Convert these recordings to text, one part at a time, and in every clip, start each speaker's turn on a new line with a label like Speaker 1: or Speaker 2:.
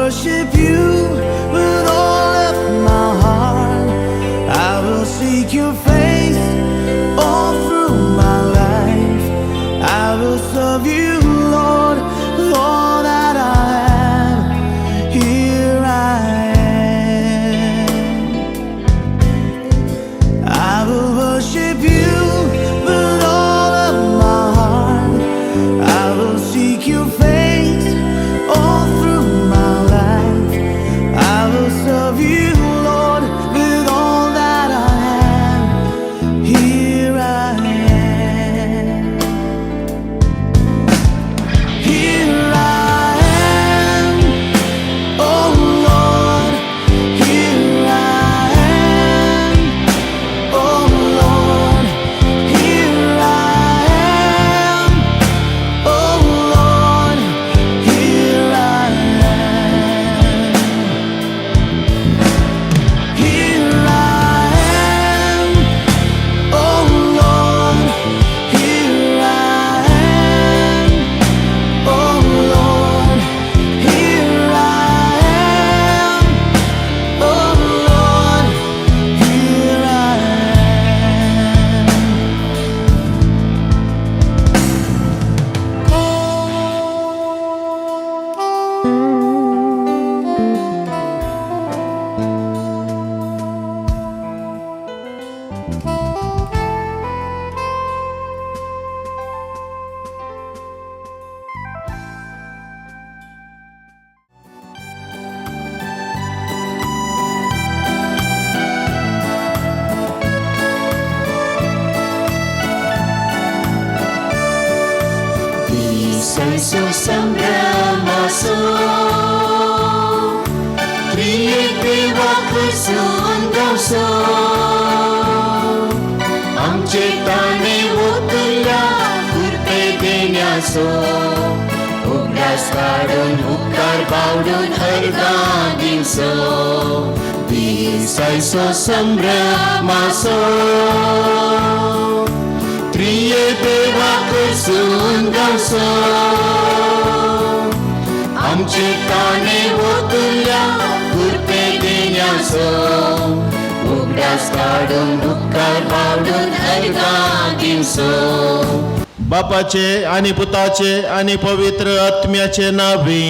Speaker 1: worship you with all of my heart. I will seek your face all through my life. I will serve you, Lord, with all that I have. Here I am. I will worship you with all of my heart. I will seek your face all through my life. I will serve you, Lord, with all that I have. Here I am. Here I am, oh Lord. Here I am, oh Lord. Here I am, oh Lord. Here I am. Here I am, oh Lord. Here I am, oh Lord. Here I am, oh Lord. Here I
Speaker 2: Sanso संभ्रमासो त्रिएक देवा करसून गावसो आमचे ताणे ओतल्या कृपे देण्यासो उगडास काढून उपकार बावडून अर्गां दिवसो दिसायसो संभ्रमासो त्रिएक देवा करसून गावसो आमचे ताणे ओतल्या कृपे देण्यासो उगडास काढून उपकार बावडून अर्गां दिवसो
Speaker 3: बापाचे आणि पुताचे आणि पवित्र आत्म्याचे नावी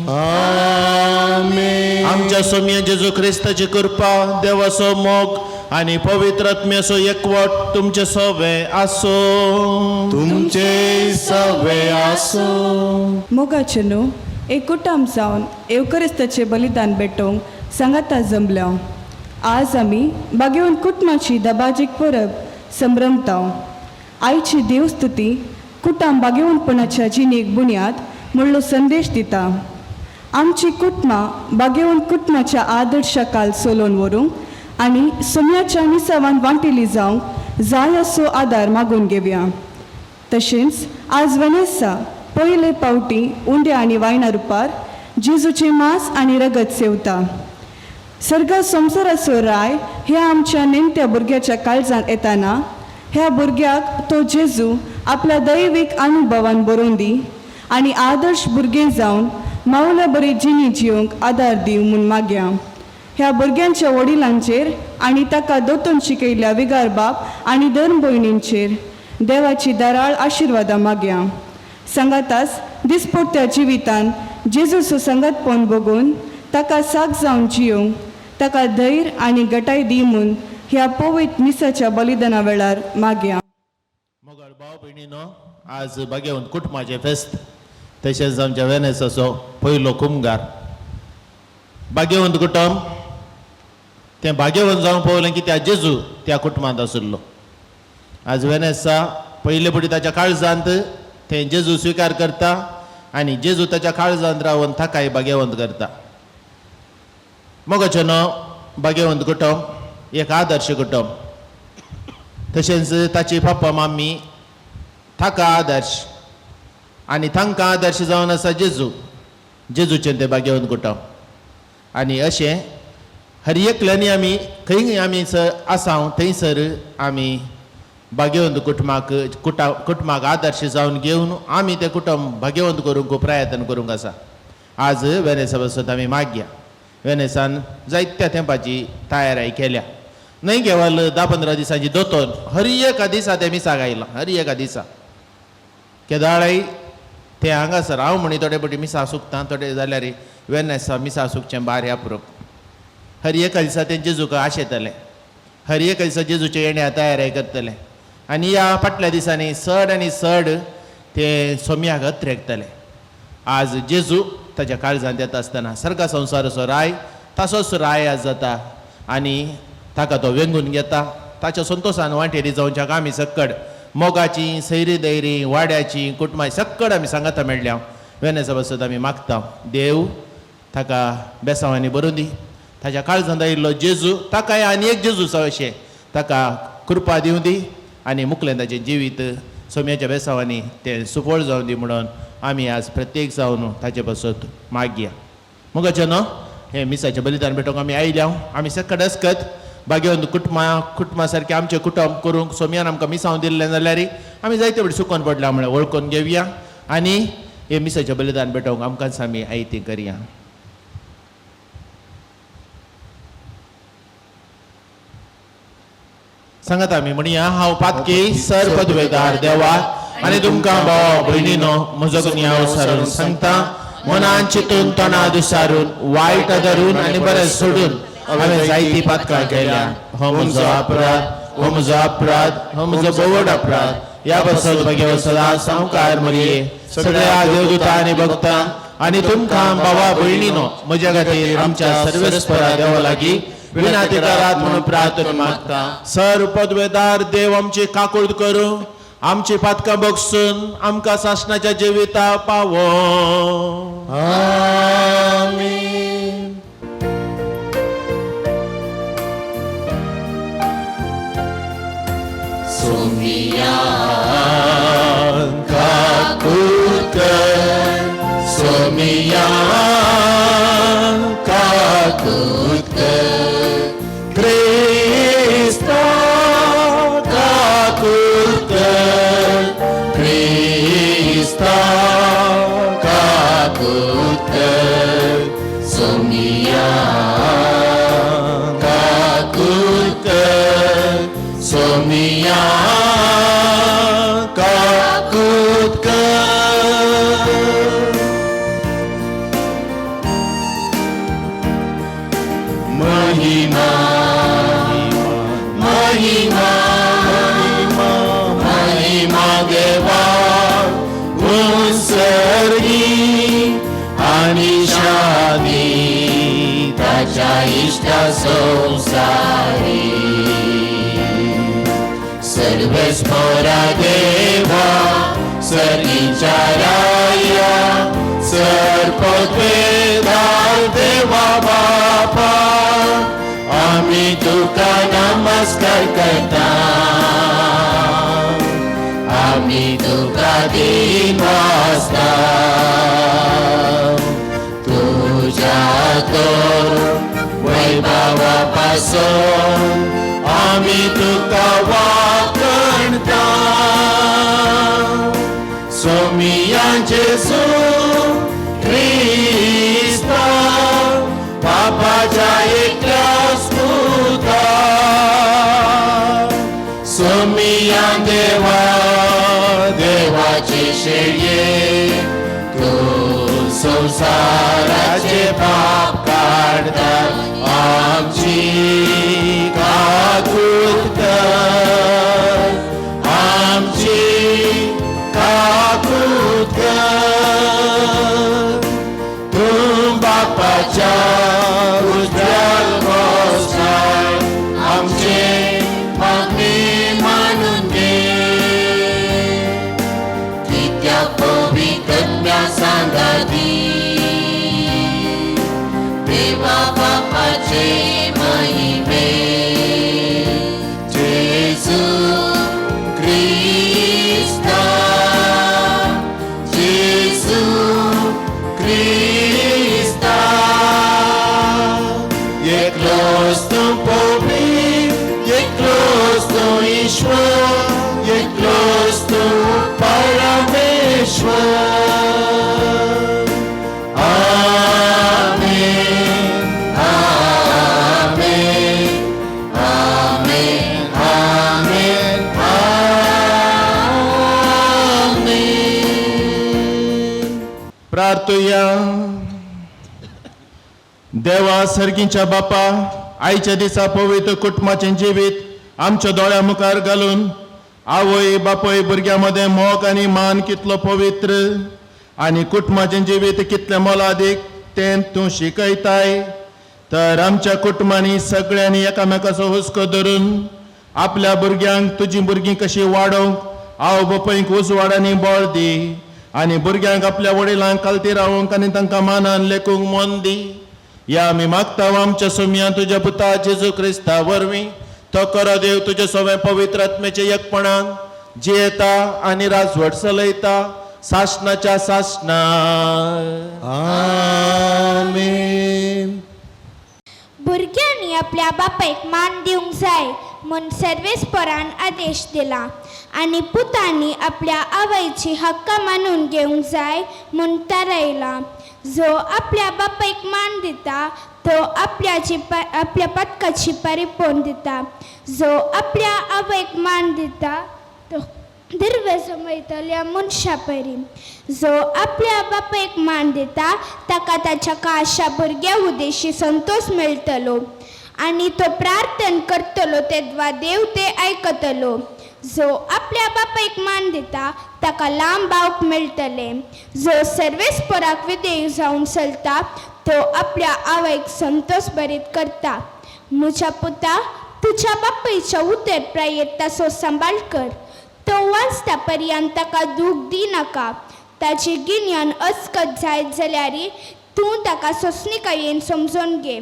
Speaker 2: आमेन.
Speaker 3: आमच्या सौम्य जेजू ख्रिस्ताची कृपा देवाचो मोग आणि पवित्र आत्म्याचो एकवट तुमचे सवे आसो
Speaker 2: तुमचे सवे आसो.
Speaker 4: मोगाचे न्हू एक कुटुंब जावन एवकरिस्ताचे बलिदान भेटोवंक सांगाता जमल्या. आज आमी बागेवन कुटुंबाची दबाजीक परब संभ्रमता. आयची देवस्तुती कुटुंब बागेवनपणाच्या जिणेक बुन्याद म्हणलो संदेश दिता. आमची कुटुंबां बागेवन कुटुंबाच्या आदर्शाकाल चलोवन व्हरूंक आनी सोम्याच्या निसवान वांटिली जावंक जाय असो आदार मागून घेवया. तशेंच आज वेनेसा पयले पावटी उंड्या आनी वायना रुपार जेजूचे मांस आनी रगत सेवता. सर्गा संवसाराचो राय ह्या आमच्या नेमत्या भुरग्याच्या काळजांत येताना ह्या भुरग्याक तो जेजू आपल्या दैवीक अनुभवान बरोवन दी आनी आदर्श भुरगें जावन मावल्या बरी जिणी जिवंक आदार दिव म्हूण मागया. ह्या भुरग्यांच्या वडिलांचेर आनी ताका दोतोन शिकयल्ल्या विगार बाप आनी धर्म भयणींचेर देवाची दाराळ आशिर्वादां मागया. संगातास दिसपट्ट्या जिवितान जेजूचो संगतपण बघून ताका साक जावन जियोंक ताका धैर्य आनी गटाय दी म्हूण ह्या पवित्र मिसाच्या बलिदाना वेळार मागया.
Speaker 3: मोगाळ भाव भयणीनो, आज बागेवन कुटुंबाचे फेस्त तशेंच आमच्या वेनेसाचो पयलो कुमगार. बागेवंत कुटुंब तें बागेवंत जावन पळोवलें की त्या जेजू त्या कुटुंबांत आशिल्लो. आज वेनेसा पयले पटी ताच्या काळजांत थंय जेजू स्विकार करता आनी जेजू ताच्या काळजांत रावन ताकाय बागेवंत करता. मोगाचें न्हू बागेवंत कुटुंब एक आदर्श कुटुंब. तशेंच ताची पप्पा मामी ताका आदर्श आनी तांकां आदर्श जावन आसा जेजू. जेजूचें तें बागेवंत कुटुंब. आनी अशें हर एकल्यांनी आमी खंय आमी आसां थंयसर आमी बागेवंत कुटुंबाक आदर्श जावन घेवन आमी तें कुटुंब भाग्यवंत करूंक प्रयत्न करूंक आसा. आज वेनेसा बसत आमी मागया. वेनेसान जायत्या तेंपाची तयारी केल्या. नाही केवळ 10-15 दिसांची दोतोर हर एका दिसा ते मिसाक आयला. हर एका दिसा केदाळाय ते हांगासर हांव म्हणी थोडे पटी मिसा सुकता थोडे जाल्यार वेनेसा मिसा सुकचें बार अप्रूप. हर एका दिसा ते जेजूक आशेतले. हर एका दिसा जेजूचे येण्या तयारी करतले. आनी ह्या फाटल्या दिसांनी चड आनी चड ते सोम्याक अत्रेकतले. आज जेजू ताच्या काळजांत येता आसतना सर्गा संवसाराचो राय तसोच राय आज जाता आनी ताका तो वेंगून घेता. ताच्या संतोशान वाटेरी जावच्याक आमी सक्कड मोगाची सैरी दैरी वाड्याची कुटुंबाची सक्कड आमी सांगाता मेळ्ळ्या. वेनेसा बसत आमी मागता देव ताका बेसांवांनी बरोवन दी. ताच्या काळजांत आयिल्लो जेजू ताकाय आनी एक जेजू अशें ताका कृपा दिवं दी आनी मुखलें ताचें जिवीत सोम्याच्या बेसांवांनी तें सुफळ जावन दी म्हणून आमी आज प्रत्येक जावन ताचे बसत मागया. मुगाचे न्हू हे मिसाचें बलिदान भेटोवंक आमी आयल्या. आमी सक्कड आसकत बागेवन कुटुंबा सारकें आमचें कुटुंब करूंक सोम्यान आमकां मिसांव दिल्लें जाल्यार आमी जायते फावटी सुकोवन पडल्या म्हळ्यार वळखून घेवया आनी हे मिसाचें बलिदान भेटोवंक आमकांच आमी आयती करया. सांगात आमी म्हणया हांव पातकी सर पदवेदार देवा आनी तुमकां भावा भयणीनो म्हजो गुन्यांव सारून सांगता. मनान चिंतून तोंडां दुसारून वायट धरून आनी बरें सोडून हांवें जायती पातकां केल्या. हो म्हजो अपराध हो म्हजो अपराध हो म्हजो बोवड अपराध. ह्या बसत मागीर सदां सावकार मरये सगळ्या देवदूतां आनी भक्तां आनी तुमकां भावा भयणीनो म्हज्या खातीर आमच्या सर्वेस्परा देवा लागीं विनाती करात म्हणून प्रार्थना मागता. सर पदवेदार देव आमची काकूळ करूं आमची पातकां बगसून आमकां सासणाच्या जिविता पावो.
Speaker 2: आमीन. सोमिया काकूळ कर सोमिया काकूळ कर Krista काकूळ कर Krista काकूळ कर सोमिया काकूळ कर सोमिया काकूळ कर. महिमा महिमा महिमा देवा उत्सर्गी आणि शांती ताच्या इष्टा संसारी. सर्वेस्परा देवा सर्गीच्या राया सर्पद्वेदार देवा बापा आम्ही तुका नमस्कार करता. आम्ही तुका दिन वाजता. तुझ्या तो वैभवापासून आम्ही तुका वाकणता. सोमियांचे ख्रिस्ता बापाच्या एकल्या स्मृता. सोमिया देवा देवाचे शेळये तू संसाराचे पाप काढता. आमची काकूळ कर आमची काकूळ कर. तू बापाच्या उज्ज्वल मोसाय आमचे मागणी मानून घे. कित्या पवित्रज्ञा सांगाती देवा बापाचे महिमे. जेजू क्रिस्ता जेजू क्रिस्ता एकलोच तू पवित्र एकलोच तू ईश्वर एकलोच तू परमेश्वर.
Speaker 3: मातुया. देवा सर्गीच्या बापा, आयच्या दिसा पवित्र कुटुंबाचें जिवीत आमच्या दोळ्या मुखार घालून आवय बापय भुरग्यां मदें मोग आनी मान कितलो पवित्र आनी कुटुंबाचें जिवीत कितलें मोलादीक तें तूं शिकयताय. तर आमच्या कुटुंबांनी सगळ्यांनी एकामेकाचो हुस्को धरून आपल्या भुरग्यांक तुजी भुरगीं कशी वाडोवंक आवय बापयक उजवाडांनी बळ दी आनी भुरग्यांक आपल्या वडिलांक कालती रावंक आनी तांकां मानान लेखूंक मन दी. या आमी मागता आमच्या सुमया तुज्या पुता जेजू क्रिस्ता वरवीं. तो करो देव तुजे सगळे पवित्र आत्म्याचे एकपणान जियेता आनी राजवट चलयता सासणाच्या सासणा.
Speaker 2: आमेन.
Speaker 5: भुरग्यांनी आपल्या बापायक मान दिवंक जाय म्हूण सर्वेस्परान आदेश दिला आनी पुतांनी आपल्या आवयची हक्कां मानून घेवंक जाय म्हूण थारायला. जो आपल्या बापायक मान दिता तो आपल्या पत्काची परिपोन दिता. जो आपल्या आवयक मान दिता तो दिर्वे समयतल्या मनशा परी. जो आपल्या बापायक मान दिता ताका ताच्या काशा भुरग्या उदेशी संतोष मेळटलो आनी तो प्रार्थना करतलो तेद्वा देव ते आयकतलो. जो आपल्या बापायक मान दिता ताका लांब बावक मेळटले. जो सर्वेस्पराक विधेय जावन चलता तो आपल्या आवयक संतोष बरीत करता. म्हज्या पुता, तुज्या बापायच्या उतर प्रायेत ताचो सांबाळ कर. तो वाचता पर्यंत ताका दूख दिनाका. ताची गिन्यान अचकत जायत जाल्यार तूं ताका सोंसणिकायेन समजून घे.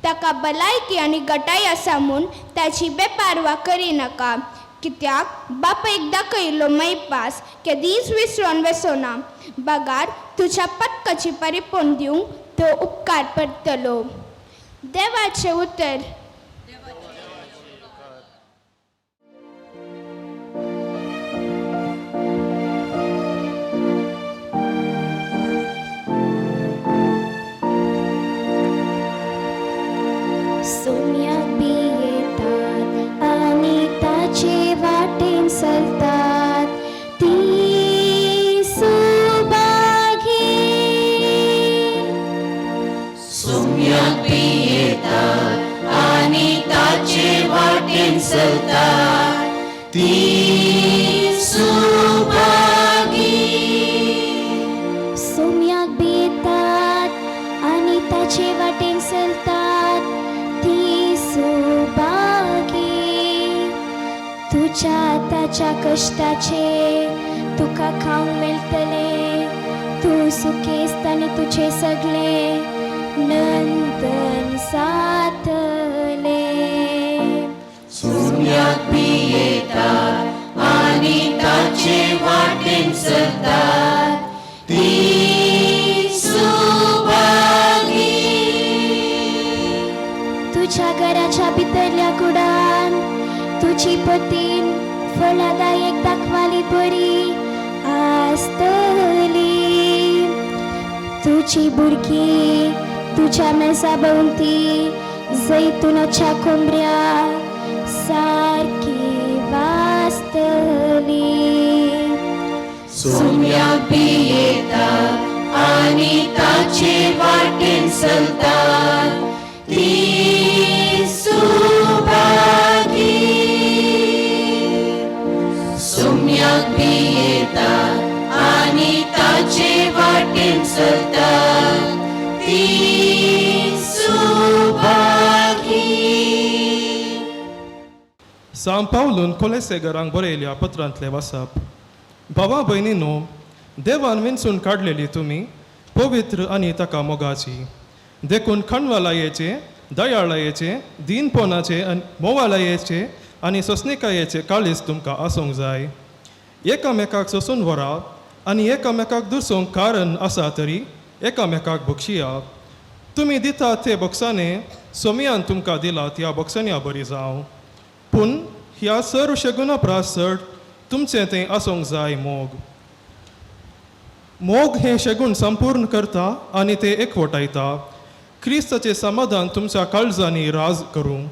Speaker 5: ताका भलायकी आनी गटाय आसा म्हूण ताची बेपारवा करिनाका. कित्याक बापायक दाखयलो मैपास केदींच विसरोन वचोना. बागार तुज्या पत्काची परिपोन दिवंक तो उपकार करतलो. देवाचें उतर.
Speaker 6: सोम्याक बी येतात आनी ताचे वाटेन चलतात ती सुभागी.
Speaker 2: सुम्याक बी येतात आनी ताचे वाटेन चलतात ती सुभागी.
Speaker 6: सोम्याक बी येतात आनी ताचे वाटेन चलतात ती सुभागी. तुज्या ताच्या कश्टाचे तुका खावंक मेळटले. तूं सुखेस्त आनी तुझे सगळे नंदन जातले.
Speaker 2: सुम्याक बी येतात आनी ताचे वाटेन चलतात ती सुभागी.
Speaker 6: तुझ्या घराच्या भितरल्या कुडान तुझी पतीन फळादायक दाखवाली बरी आसतली. तुझी भुरगीं तुझ्या मेजा भोंवती जैतुनाच्या कोंबऱ्या सारकी वाजतली.
Speaker 2: सुम्याक बी येतात आनी ताचे वाटेन चलतात ती सुभागी. सुम्याक बी येतात आनी ताचे वाटेन चलतात ती सुभागी.
Speaker 7: सांत पावलून कोलेसेगरांक बरयल्या पत्रांतले वाचप. भावा भयणींनो, देवान विंचून काडलेली तुमी पवित्र आनी ताका मोगाची. देखून खणवालायेचे, दयाळायेचे, दिनपणाचे, मोवालायेचे आनी सोंसणिकायेचे काळीज तुमकां आसूंक जाय. एकामेकाक सोंसून व्हरात आनी एकामेकाक दुसोवंक कारण आसा तरी एकामेकाक बक्षियात. तुमी दितात ते बक्षाने सोमयान तुमकां दिला त्या बक्षांनी बरी जावं. पूण ह्या सर्व शगुना प्रासट तुमचें तें आसूंक जाय मोग. मोग हें शगून संपूर्ण करता आनी ते एकवटायता. क्रिस्ताचें समाधान तुमच्या काळजांनी राज करूं.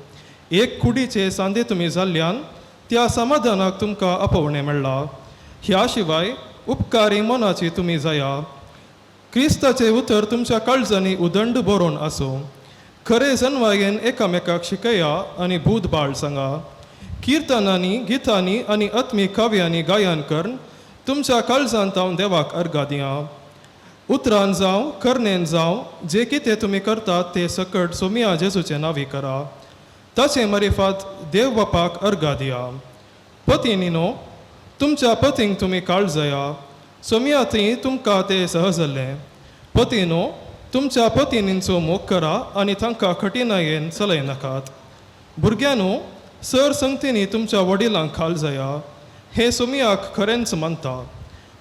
Speaker 7: एक कुडीचे सांदे तुमी जाल्ल्यान त्या समाधानाक तुमकां आपोवणें मेळ्ळां. ह्या शिवाय उपकारी मनाची तुमी जाया. क्रिस्ताचे उतर तुमच्या काळजांनी उदंड बरोवन आसूं. खरे जनवायेन एकामेकाक शिकया आनी भूतबाळ सांगा. किर्तनांनी गितांनी आनी आत्मीक काव्यांनी गायन करून तुमच्या काळजांत हांव देवाक अर्घा दियां. उतरान जावं कर्णेन जावं जे कितें तुमी करतात ते सकट सोमिया जेजूचे नांवी करा. ताचे मरिफात देव बापाक अर्घा दिया. पत्नीनो, तुमच्या पतींक तुमी काळजया. सोमिया ती तुमकां ते सहजल्लें. पतीनो, तुमच्या पत्नींचो मोग करा आनी तांकां कठिनायेन चलयनाकात. भुरग्यांनो, सर संगतींनी तुमच्या वडिलांक काळजया. हे सोमियाक खरेंच मानता.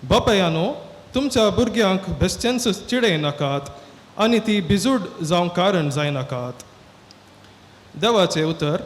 Speaker 7: बापयानो, तुमच्या भुरग्यांक बेश्टेंच चिडयनाकात आनी ती बिजूड जावं कारण जायनाकात. देवाचे उतर.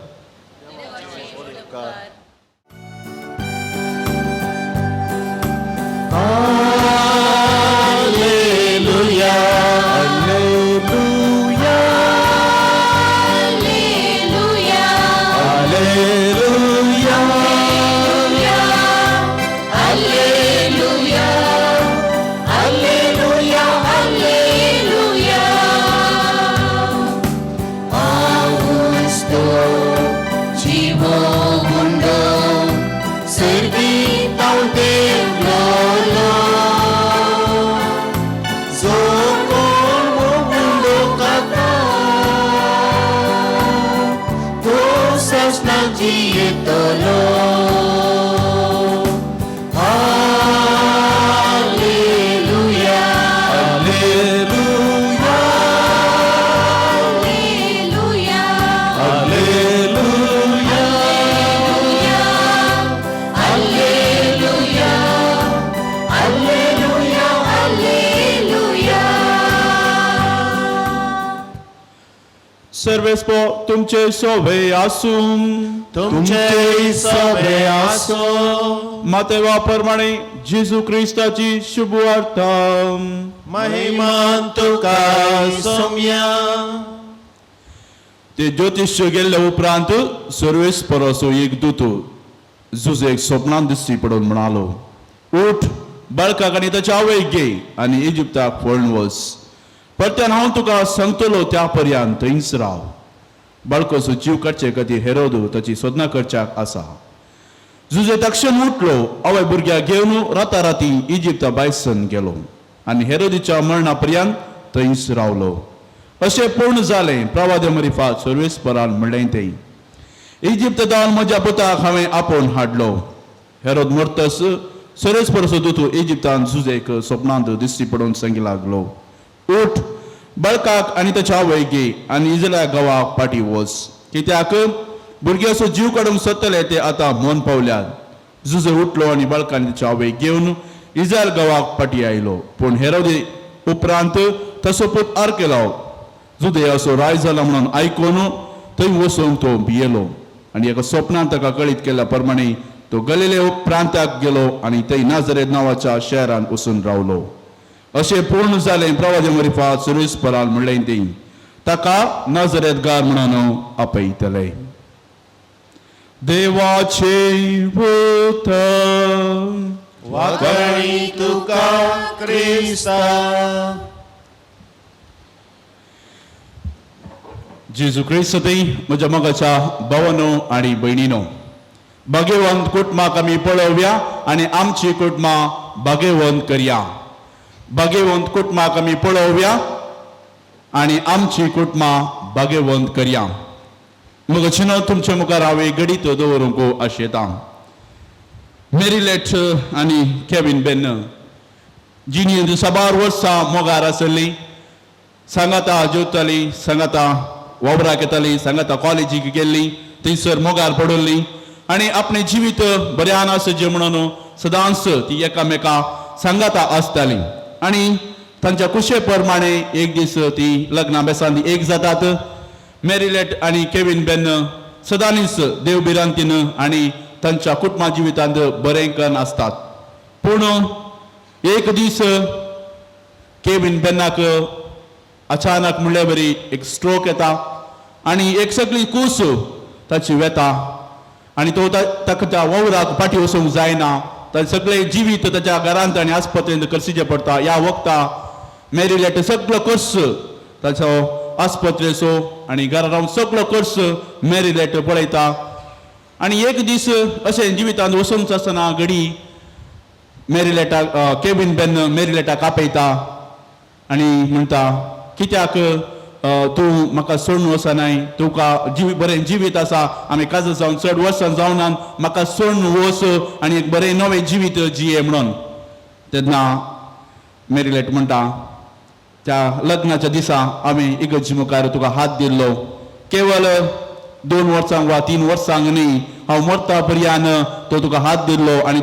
Speaker 8: सर्वेस्पो तुमचे सोबे आसूं.
Speaker 3: तुमचे सभे आसो.
Speaker 8: मातेवा प्रमाणे जेजू क्रिस्ताची शुभ वार्ता.
Speaker 3: महिमान तुका सोम्या.
Speaker 8: ते ज्योतिष्य गेल्ले उपरांत सर्वेस्पराचो एक दूत जुजेक स्वप्नांत दिसती पडून म्हणालो, उठ, बाळकाक आनी ताच्या आवयक घे आनी इजिप्ताक पळून वच. परत्यान हांव तुका सांगतलो त्या पर्यंत थंयच राव. बाळकोचो जीव काडचे खातीर हेरोद ताची सोदना करच्याक आसा. जुजे तक्षण उठलो, आवय भुरग्याक घेवन राताराती इजिप्ता भायरसन गेलो आनी हेरोदीच्या मरणा पर्यंत थंयच रावलो. अशें पूर्ण जालें प्रवादे मरिफात सर्वेस्परान म्हणलें तें. इजिप्त जावन म्हज्या पुताक हांवें आपोवन हाडलो. हेरोद मरतस सर्वेस्पराचो दूत इजिप्तान जुजेक स्वप्नांत दिसती पडून सांगी लागलो, उठ, बाळकाक आनी ताच्या आवयक घे आनी इस्रायेल गांवाक पाटी वच, कित्याक भुरग्याचो जीव काडूंक सोदतले ते आतां मन पावल्यात. जुजे उठलो आनी बाळकाक आनी ताच्या आवयक घेवन इस्रायेल गांवाक पाटी आयलो. पूण हेरोदे उपरांत ताचो पूत आर्केलाव जुदे असो राय जाला म्हणून आयकून थंय वचूंक तो भियेलो आनी एका स्वप्नांत ताका कळीत केल्या प्रमाणे तो गलिले प्रांताक गेलो आनी थंय नाजरेत नांवाच्या शहरांत वचून रावलो. अशें पूर्ण जालें प्रवादे मरिफात सर्वेस्परान म्हणलें तें. ताका नाजरेतगार म्हणून आपयतले. देवाचे उतर.
Speaker 3: वाकणी तुका क्रिस्ता.
Speaker 8: जेजू क्रिस्ती म्हज्या मोगाच्या भावांनो आनी भयणीनो, भाग्यवंत कुटुंबाक आमी पळोवया आनी आमची कुटुंबां भाग्यवंत करया. भाग्यवंत कुटुंबाक आमी पळोवया आनी आमची कुटुंबां भाग्यवंत करया. मोगाचिनो तुमच्या मुखार हांव एक गडीत दवरूंक आशेतां. मेरिलेट आनी केविन बेन जिणी साबार वर्सां मोगार आसली. सांगाता जेवताली, सांगाता वावराक येताली, सांगाता कॉलेजीक गेल्ली, थंयसर मोगार पडुल्ली आनी आपणें जिवीत बऱ्यान आसचें म्हणून सदांच ती एकामेका सांगाता आसताली. आनी तांच्या कुशे प्रमाणे एक दीस ती लग्ना बेसांनी एक जातात. मेरिलेट आनी केविन बेन सदांच देवबिरांतीन आनी तांच्या कुटुंबा जिवितांत बरेंकन आसतात. पूण एक दीस केविन बेनाक अचानक म्हणले बरी एक स्ट्रोक येता आनी एक सगळी कूस ताची वेता आनी तो ताका त्या वावराक फाटी वचूंक जायना. ताचें सगळें जिवीत ताच्या घरांत आनी आस्पत्रेंत करचें पडटा. ह्या वखदां मेरिलेट सगळो खर्च ताचो आस्पत्रेचो आनी घरा रावन सगळो खर्च मेरिलेट पळयता. आनी एक दीस अशें जिवितांत वचूंक आसतना घडी मेरिलेटाक केबिन बेन मेरिलेटाक आपयता आनी म्हणटा कित्याक तूं म्हाका सोडून वचनाय, तुका बरें जिवीत आसा, आमी काजर जावन चड वर्सां जावनान, म्हाका सोडून वच आनी एक बरें नवें जिवीत जिये म्हणून. तेन्ना मेरिलेट म्हणटा त्या लग्नाच्या दिसा आमी इगर्जी मुखार तुका हात दिल्लो, केवळ 2 वर्सांक वा 3 वर्सांक न्ही, हांव मरता पर्यंत तो तुका हात दिल्लो आनी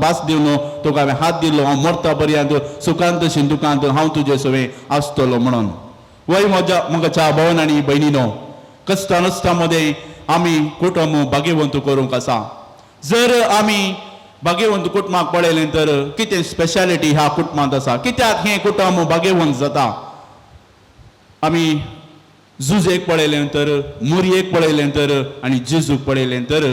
Speaker 8: भास दिवन तुका हांवें हात दिल्लो, हांव मरता पर्यंत सुखांत दुखांत हांव तुजे सवे आसतलो म्हणून. वय मोगाच्या भावन आनी भयणीनो, कश्टा नसता मध्ये आमी कुटुंब भाग्यवंत करूंक आसा. जर आमी भाग्यवंत कुटुंबाक पळयलें तर कितें स्पेशालिटी ह्या कुटुंबांत आसा, कित्याक हें कुटुंब भाग्यवंत जाता. आमी जुजेक पळयलें तर, मुरयेक पळयलें तर आनी जेजूक पळयलें तर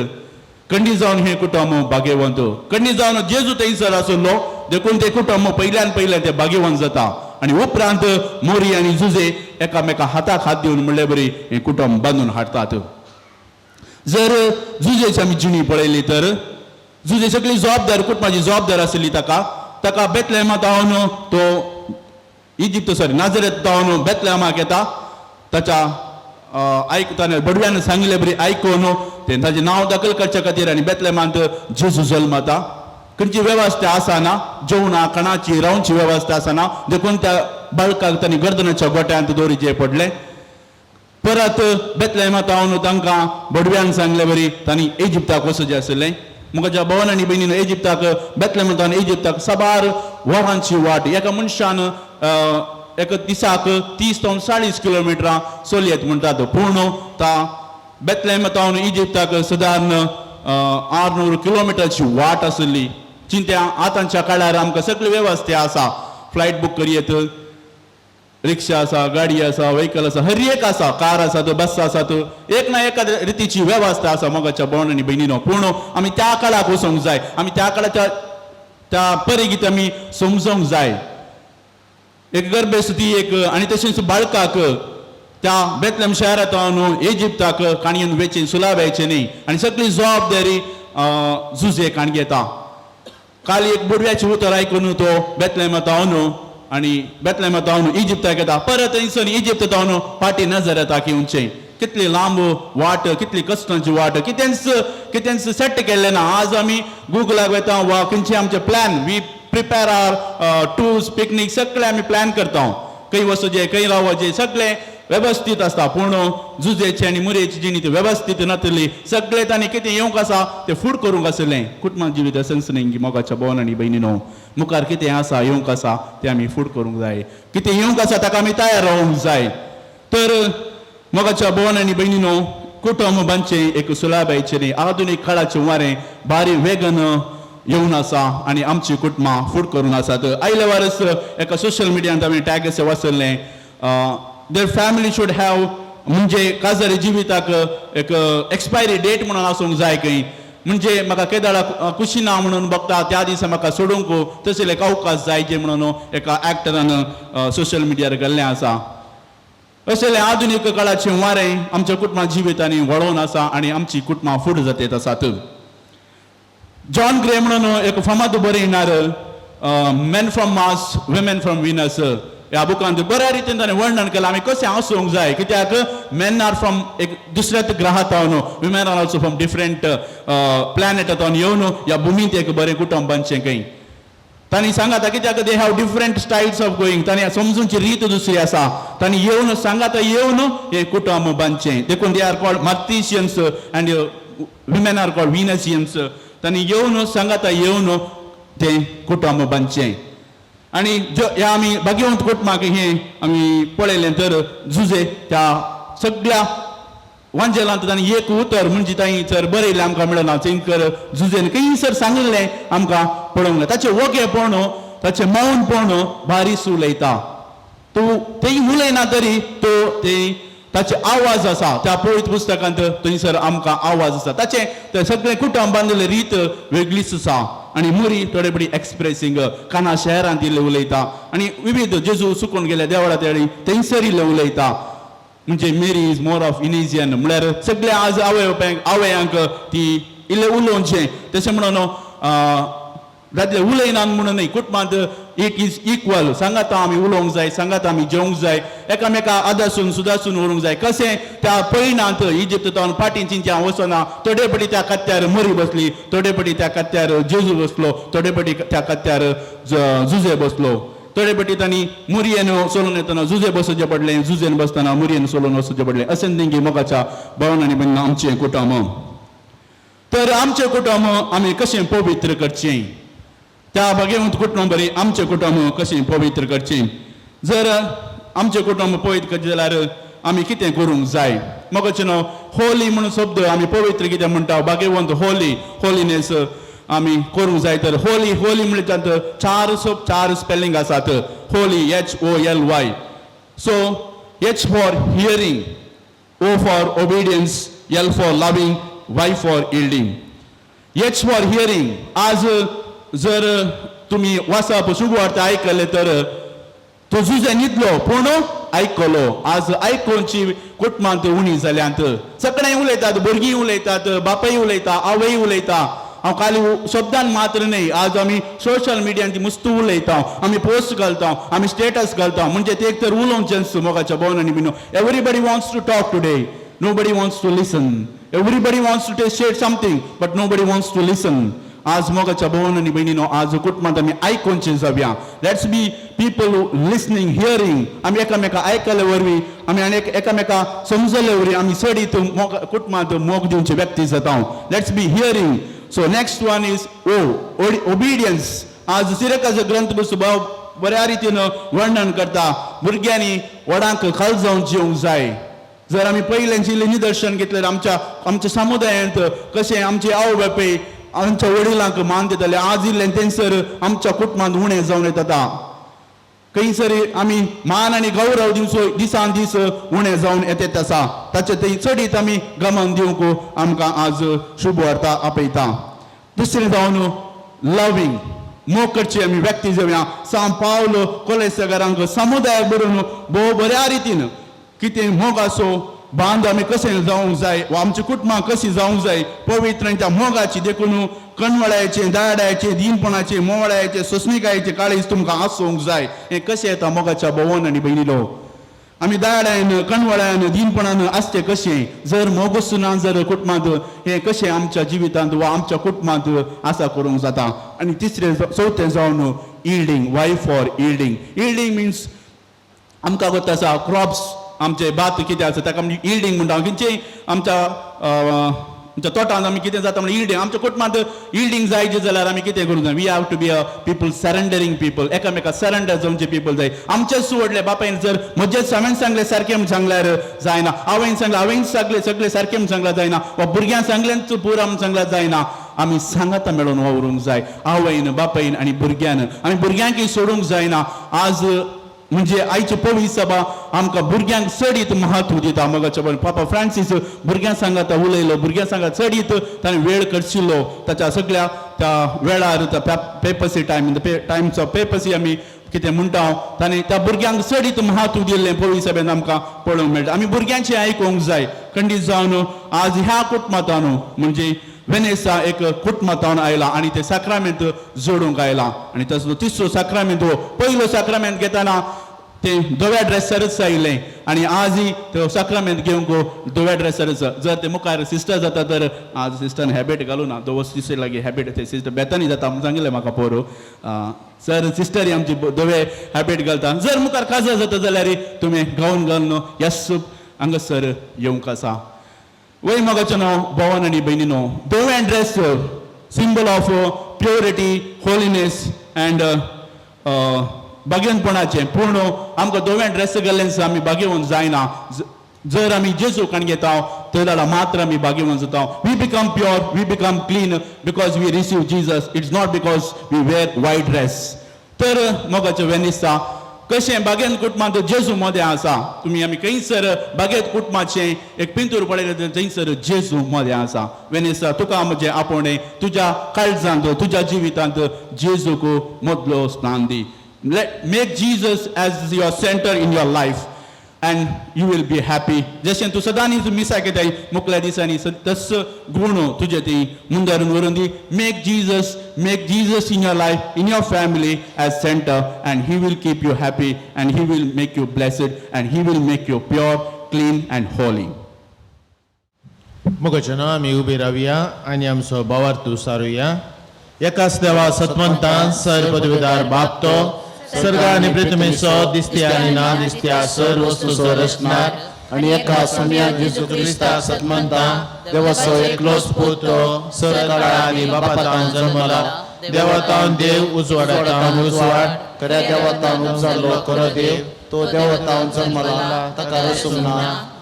Speaker 8: कण्णी जावन हें कुटुंब भाग्यवंत. कण्णी जावन जेजू थंयसर आसलो देखून तें कुटुंब पयल्यान तें भाग्यवंत जाता. आनी उपरांत मोरी आनी जुजे एकामेका हाताक हात दिवन म्हणले बरी हें कुटुंब बांदून हाडटात. जर जुजेची आमी जिणी पळयली तर जुजे सगळी जबाबदार कुटुंबाची जबाबदार आसली ताका बेतलेहमांत हांवन तो नाजरेंत हांवन बेतलेहमाक येता. ताच्या ताणें बडव्यान सांगिल्लें बरी आयकून तें ताचें नांव दाखल करच्या खातीर आनी बेतलेहमांत जेजू जल्मता. खंयची वेवस्था आसना, जेवणा खाणाची रावची वेवस्था आसना, देखून त्या बाळकाक तांणी गर्दनाच्या गोट्यांत दवरिचें पडलें. परत बेतलेहमांत हांवन तांकां बडव्यान सांगलें बरी तांणी इजिप्ताक वचचें आसलें. म्हज्या भवन आनी भयणीन इजिप्ताक बेतलेहमांत इजिप्ताक साबार वरांची वाट, एका मनशान एक दिसाक 30 ते 40 किलोमिटरां चलयत म्हणटात. पूण बेतलेहमांत इजिप्ताक सादारण 800 किलोमिटरची वाट आसली. चिंत्या आतांच्या काळार आमकां सगळी वेवस्था आसा, फ्लायट बूक करयत, रिक्षा आसा, गाडी आसा, व्हेकल आसा, हर एक आसा, कार आसात, बस आसात, एक ना एका रितीची वेवस्था आसा मोगाच्या भवन आनी भयणीनो. पूण आमी त्या काळाक वचूंक जाय, आमी त्या काळाच्या त्या परिगीत आमी समजूंक जाय. एक गर्भस्ती एक आनी तशेंच बाळकाक त्या बेतलेहम शारांत हांव इजिप्ताक काणयेन वेचें सुलाभ यायचें न्ही आनी सगळी जबाबदारी जुजेक काण घेता. काल एक बुडव्याचें उतर आयकून तो बेतलेहमांत हांव आनी बेतलेहमांत हांव इजिप्ताक येता. परत थंयसून इजिप्त हांव फाटीं नजरेताक येवचें. कितली लांब वाट, कितली कश्टांची वाट, कितेंच सेट केल्लें ना. आज आमी गुगलाक वयता वा खंयचे आमचे plan, we prepare our tours, picnic सगळे आमी प्लॅन करता. खंय वचचें, खंय रावचें, सगळें वेवस्थीत आसता. पूण जुजेची आनी मुरयेची जिणी ती वेवस्थीत नासली. सगळें तांणी कितें येवंक आसा तें फूड करूंक आसलें. कुटुंबां जिवीत संसनेंगी मोगाच्या भवन आनी भयणीनो, मुखार कितें आसा येवंक आसा तें आमी फूड करूंक जाय. कितें येवंक आसा ताका आमी तयार रावंक जाय. तर मोगाच्या भवन आनी भयणीनो, कुटुंब बांदचें एक सुलाभ आयचें न्ही. आधुनीक काळाचें वारें बारी वेगन येवन आसा आनी आमची कुटुंबां फूड करून आसात. आयल्या वर्स एका सोशल मिडियान हांवें टॅग वाचल्लें, देर फॅमिली शूड हॅव, म्हणजे काजरी जिविताक एक एक्सपायरी डेट म्हणून आसूंक जाय खंय. म्हणजे म्हाका केदाळाक कुशीना म्हणून बघता त्या दिसा म्हाका सोडूंक तसले अवकाश जायचे म्हणून एका एक्टरान सोशल मिडियार घाल्लें आसा. असलें आधुनीक काळाचें वारें आमच्या कुटुंबा जिवितांनी वळोवन आसा आनी आमची कुटुंबां फूड जातेत आसात. जॉन ग्रे म्हणून एक फामाद बरयणार men from Mars, women from Venus ह्या बुकांत बऱ्या रितीन ताणें वर्णन केलां आमी कशें आसूंक जाय. कित्याक मेन आर फ्रॉम एक दुसऱ्याच ग्रहांतावन, women are also from different प्लॅनेटांतावन येवन ह्या भुमींत एक बरें कुटुंब बांदचें खंय. तांणी सांगाता कित्याक they have different styles of going, तांणी समजूंची रीत दुसरी आसा. तांणी येवन सांगाता येवन हें कुटुंब बांदचें. देखून they are called Martians and women are called Venusians. तांणी येवन सांगाता येवन तें कुटुंब बांदचें. आनी ह्या आमी भाग्यवंत कुटुंबाक हें आमी पळयलें तर जुजे त्या सगळ्या वांजेलांत तांणी एक उतर म्हणजे थंयसर बरयलें आमकां मेळना. थंयसर जुजेन खंयसर सांगिल्लें आमकां पळोवंक जाय. ताचें वगेपण, ताचें मौनपण भारी उलयता. तूं तें उलयना तरी ताचे आवाज आसा त्या पवित्र पुस्तकांत, थंयसर आमकां आवाज आसा. ताचें तें सगळें कुटुंब बांदिल्लें रीत वेगळीच आसा. आणि मुरी थोडे बडी एक्सप्रेसिंग काना शहरांत इल्ले उलयता आणि विविध जेजू सुकून गेल्या देवळा तेळी थंयसर इल्ले उलयता म्हणजे मेरी इज मोर ऑफ इनेजियन म्हळ्यार सगळ्या आज आवयांक ती इल्ले उलोवचें तशें म्हणून दादले उलयनात म्हणून न्ही कुटुंबांत इट इज इक्वल सांगात आमी उलोवंक जाय सांगात आमी जेवंक जाय एकामेका आदासून सुदासून उरूंक जाय कशें त्या पळयनात इजिप्तान फाटीं चिंच्या वचना थोडे पटी त्या कत्त्यार मरी बसली थोडे पटी त्या कत्त्यार जेजू बसलो थोडे पटी त्या कत्त्यार जुजे बसलो थोडे पटी तांणी मुरयेन सोलून येतना जुजे बसोवचें पडलें जुजेन बसतना मुरयेन सोलून वचचें पडलें अशें तेंगे मोगाच्या भावन आनी भयणां आमचें कुटुंब तर आमचें कुटुंब आमी कशें पवित्र करचें त्या भगवंत कुटुंब बरी आमचें कुटुंब कशें पवित्र करचें जर आमचें कुटुंब पवित्र करचें जाल्यार आमी कितें करूंक जाय मोगाचें नांव होली म्हणून शब्द आमी पवित्र कितें म्हणटा भगवंत होलीनेस आमी करूंक जाय तर होली म्हणल्यार चार स्पेलिंग आसात Holy HOLY so H for hearing O for obedience L for loving Y for yielding H for hearing आज जर तुम्ही वाचप शुभवार्ता आयकले तर तो जुजे न्हिदलो पूण आयकलो आज आयकोनची कुटुंबांत उणी जाल्यांत सगळें उलयतात भुरगीं उलयतात बापूय उलयता आवय उलयता हांव खाली शब्दान मात्र न्ही आज आमी सोशल मिडियान ती मस्त उलयता आमी पोस्ट घालता आमी स्टेटस घालता म्हणजे ते एक तर उलोवचेंच मोगाच्या भोवनांनी बीन everybody wants to talk today nobody wants to listen everybody wants to share something but nobody wants to listen आज मोगाच्या भोवन आनी भयणीनो आज कुटुंबांत आमी आयकोनचें जावया let's be people listening hearing आमी एकामेका आयकले वरवीं आमी आनी एकामेका समजले वरवीं आमी चडीत कुटुंबांत मोग दिवचे व्यक्ती जाता let's be hearing so next one is obedience आज सिरकाचो ग्रंथ भाव बऱ्या रितीन वर्णन करता भुरग्यांनी व्हडांक खाल जावन जेवंक जाय जर आमी पयल्यांची निदर्शन घेतलें आमच्या समुदायांत कशें आमचे आवय बापूय आमच्या वडिलांक मान दिताले आज इल्लें थंयसर आमच्या कुटुंबांत उणें जावन येता खंयसर आमी मान आनी गौरव दिसान दीस उणें जावन येत आसा ताचे थंय चडीत आमी गमन दिवंक आमकां आज शुभ वार्ता आपयता दुसरें जावन लविंग मोग करची आमी व्यक्ती जावया सांग पावलो कोलेसकारांक समुदायाक बरोवन भोव बऱ्या रितीन कितें मोग आसो बांद आमी कशें जावंक जाय वा आमच्या कुटुंबां कशी जावंक जाय पवित्र त्या मोगाची देखून कणवळ्याचे दायडायचे दिनपणाचे मोवळ्याचे सोसणिकायेचे काळीज तुमकां आसोवंक जाय हें कशें येता मोगाच्या भोवन आनी भयणीलो आमी दायडायन कणवळ्यान दिनपणान आसचें कशें जर मोगूच ना जर कुटुंबांत हें कशें आमच्या जिवितांत वा आमच्या कुटुंबांत आसा करूंक जाता आनी तिसरें चवथें जावन yielding Y for yielding means आमकां कोत्ता आसा क्रॉप्स आमचे भात कितें आसा ताका आमी यील्डिंग म्हणटा खंयचेय आमच्या तोटांत आमी कितें जाता म्हणजे यील्डिंग आमच्या कुटुंबांत यील्डिंग जायचें जाल्यार आमी कितें करूंक जाय we have to be a people surrendering people एकामेका सरेंडर जावचे पीपल जाय आमचेच सुवडले बापायन जर म्हजेच हांवें सांगलें सारकें सांगल्यार जायना हांवें सांगलें हांवें सगळें सारकें सांगल्यार जायना वा भुरग्यांक सांगलेंच पुरो आमी सांगल्यार जायना आमी सांगाता मेळोन वावरूंक जाय आवयन बापायन आनी भुरग्यान आमी भुरग्यांकय सोडूंक जायना आज म्हणजे आयची पवित्र सभा आमकां भुरग्यांक चडीत महत्व दिता मोगाच्या पापा फ्रांसीस भुरग्यां सांगात उलयलो भुरग्यां सांगात चडीत ताणें वेळ करशिल्लो ताच्या सगळ्या त्या वेळार पेपसी टायम्स ऑफ पेपसी आमी कितें म्हणटा ताणें त्या भुरग्यांक चडीत महत्व दिल्लें पवित्र सभेन आमकां पळोवंक मेळटा आमी भुरग्यांचें आयकूंक जाय खंडीत जावन आज ह्या कुटुंबांत म्हणजे वेनेसा एक कुटुंबांत आयला आनी ते साक्रामेंत जोडूंक आयला आनी ताचो तिसरो साक्रामेंत हो पयलो साक्रामेंत घेतना ते धव्या ड्रेसारच आयिल्लें आनी आजय तो साक्रामेंत घेवंक धव्या ड्रेसारच जर ते मुखार सिस्टर जाता तर आज सिस्टरान हॅबीट घालूं ना दो सिस्टर लागीं हॅबीट ते सिस्टर बेतानी जाता सांगिल्लें म्हाका पोरू सर सिस्टरी आमची धवे हॅबीट घालता जर मुखार काजार जाता जाल्यार तुमी गावन घालून यस हांगासर येवंक आसा वय मोगाचें नांव भोवन आनी भयणीनो धवे dress symbol of purity holiness and भाग्यवंतपणाचें पूण आमकां धवे ड्रेस घाल्लें आमी भाग्यवंत जायना जर आमी जेजू काण घेता तर मात्र आमी भाग्यवंत जाता we become pure we become clean because we receive Jesus it's not because we wear white dress तर मोगाचें वेनिसा कशें बागेंत कुटुंबांत जेजू मध्ये आसा तुम्ही आमी खंयसर बागेंत कुटुंबाचें एक पिंतूर पळयलें थंयसर जेजू मध्ये आसा वेनेसा तुका म्हजें आपोणें तुज्या काळजांत तुज्या जिवितांत जेजूक मदलो स्थान दी make Jesus as your centre in your life and you will be happy जशें तूं सदांच मिसा घेताय मुकल्या दिसांनी तस गुण तुजे ती मुंदरून व्हरून दी make Jesus in your life in your family as center and he will keep you happy and he will make you blessed and he will make you pure clean and holy
Speaker 3: मुगचनो आमी उबी रावया आनी आमचो भावार्थू सारुया एकाच देवा सतमंतान सर्वपदवीदार बाप तो सर्ग आनी पृथ्वीचो दिसत्या आनी ना दिसत्या सर्व वस्तूचो रचणार आनी एका सम्याक जेजू क्रिस्ता सतमंता देवाचो एकलोच पुत्र सरकाळा आनी बापातान जन्मला देवातान देव उजवाडातान उजवाड खऱ्या देवातान उजाडलो खरो देव तो देवतान जन्मला ताका रसूंक ना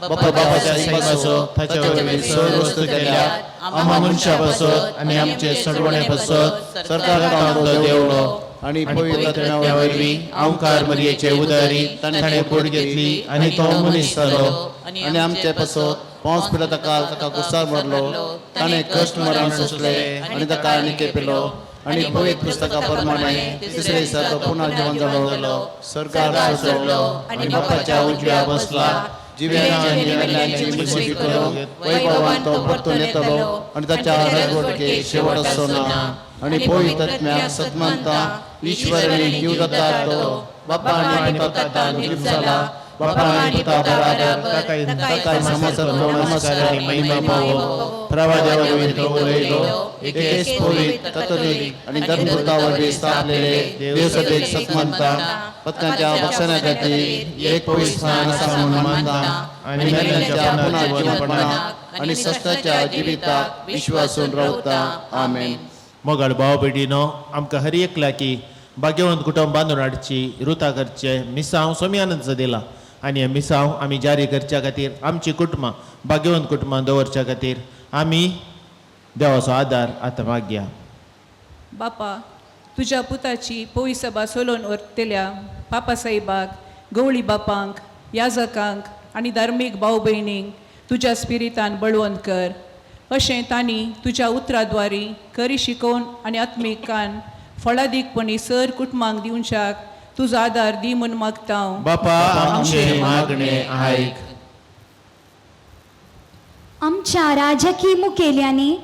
Speaker 3: बापाच्या सिंहासो ताचे वरवीं सर्व वस्तू केल्या आमा मनशा पासत आनी आमचे सडवणे पासत सरकारान देवलो आनी पवित्र वरवीं ओंकार मरियेचे उदारी ताणें कूड घेतली आनी तो मनीस जालो आनी आमचे पासत पावस पिलो ताका कुसार मारलो ताणें कश्ट मरण सोंसले आनी ताका आनीक पेलो आनी पवित्र पुस्तका प्रमाणे तिसरे दिसा तो पुनर्जीवन जालो सरकार सोडलो आनी बापाच्या उजव्या बसला जिवेल्यांची मुक्ती करूंक वैभवान तो परतून येतलो आनी ताच्या राजवटीक शेवट आसचो ना आनी पवित्र आत्म्याक सतमंता ईश्वरान जीव दाता तो बापा आनी पुताक जीव जाला बापा आनी पुता बराबर ताका समाजांत नमस्कार आनी महिमा पावो प्रवाद्या वरवीं तो उलयलो एकेच पवित्र कॅथोलिक आनी धर्मपुता वरवीं स्थापलेले देवसभेक सतमंता पत्कांच्या भक्षणा खातीर एक पवित्र स्थान आसा म्हूण मानता आनी मेल्यांच्या पुनर्जीवनपणाक आनी सश्टाच्या जिविताक विश्वासून रावता आमेन मोगाळ भाव भयणीनो आमकां हर एकल्या की भाग्यवंत कुटुंब बांदून हाडची रुता करचे मिसांव सोम्यानंद दिला आनी हे मिसांव आमी जारी करच्या खातीर आमची कुटुंबां भाग्यवंत कुटुंबां दवरच्या खातीर आमी देवाचो आदार आतां मागया
Speaker 9: बापा तुज्या पुताची पोई सभा सोलोवन व्हरतेल्या पापा साहेबाक गवळी बापांक याजकांक आनी धार्मीक भाव भयणींक तुज्या स्पिरितान बळवंत कर अशें तांणी तुज्या उतराद्वारी खरी शिकोवन आनी आत्मिकान फळादीकपणी सर कुटुंबांक दिवच्याक तुजो आदार दी म्हूण मागता
Speaker 3: बापा आमचे मागणे आयक
Speaker 6: आमच्या राजकीय मुखेल्यांनी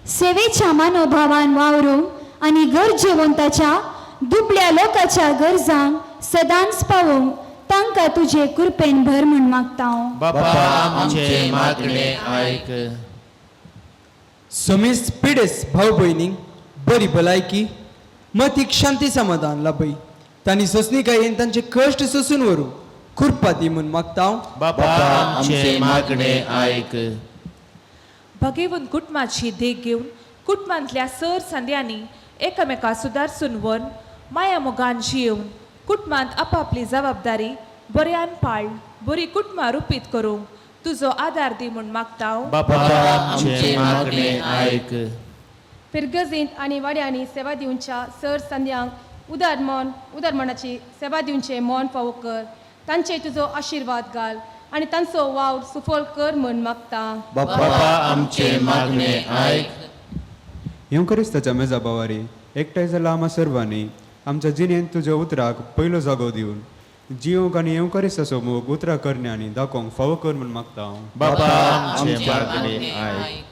Speaker 6: सेवेच्या मनोभावान वावरूंक आनी गरजेवंताच्या दुबळ्या लोकांच्या गरजांक सदांच पावोवंक तांकां तुजे कृपेन भर म्हूण मागता
Speaker 3: बापा आमचे मागणे आयक
Speaker 10: समीस पिडेस भाऊ भयणींक बरी भलायकी मतीक शांती समाधान लाभय तांणी सोंसणीकायेन तांचे कश्ट सोसून व्हरूंक कृपा दी म्हूण मागता
Speaker 3: बापा आमचे मागणे आयक
Speaker 11: भगेवंत कुटुंबाची देख घेवन कुटुंबांतल्या सर संद्यांनी एकामेका सुदारसून वन माया मोगान जियेवन कुटुंबांत आपापली जबाबदारी बऱ्यान पाळ बरी कुटुंबां रुपीत करूंक तुजो आदार दी म्हूण मागता
Speaker 3: बापा आमचे मागणे आयक
Speaker 12: पिरगजींत आनी वाड्यांनी सेवा दिवच्या सर संद्यांक उदारमणाची सेवा दिवचे मोन फावो कर तांचे तुजो आशिर्वाद घाल आनी तांचो वावर सुफल कर म्हूण मागता
Speaker 3: बापा आमचे मागणे आयक
Speaker 13: येवकरिस्ताच्या मेजा बावारी एकठांय जाला आम्हा सर्वांनी आमच्या जिणेंत तुज्या उतराक पयलो जागो दिवन जियोंक आनी येवकरिस्ताचो मोग उतरां करण्यांनी दाखोवंक फावो कर म्हूण मागता
Speaker 3: बापा आमचे मागणे आयक